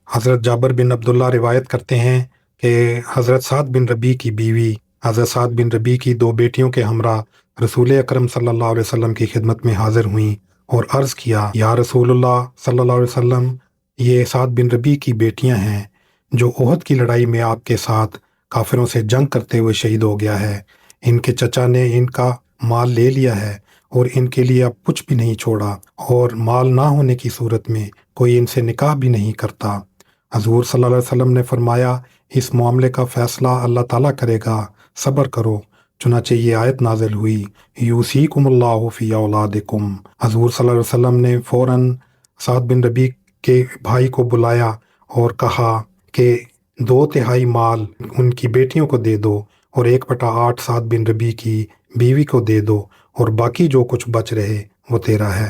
حضرت جابر بن عبداللہ روایت کرتے ہیں کہ حضرت سعد بن ربیع کی بیوی حضرت سعد بن ربیع کی دو بیٹیوں کے ہمراہ رسول اکرم صلی اللہ علیہ وسلم کی خدمت میں حاضر ہوئیں اور عرض کیا، یا رسول اللہ صلی اللہ علیہ وسلم، یہ سعد بن ربیع کی بیٹیاں ہیں جو احد کی لڑائی میں آپ کے ساتھ کافروں سے جنگ کرتے ہوئے شہید ہو گیا ہے۔ ان کے چچا نے ان کا مال لے لیا ہے اور ان کے لیے اب کچھ بھی نہیں چھوڑا، اور مال نہ ہونے کی صورت میں کوئی ان سے نکاح بھی نہیں کرتا۔ حضور صلی اللہ علیہ وسلم نے فرمایا، اس معاملے کا فیصلہ اللہ تعالیٰ کرے گا، صبر کرو۔ چنانچہ یہ آیت نازل ہوئی، یوصیکم اللہ فی اولادکم۔ حضور صلی اللہ علیہ وسلم نے فوراً سعد بن ربیع کے بھائی کو بلایا اور کہا کہ 2/3 مال ان کی بیٹیوں کو دے دو اور 1/8 سعد بن ربیع کی بیوی کو دے دو، اور باقی جو کچھ بچ رہے وہ تیرا ہے۔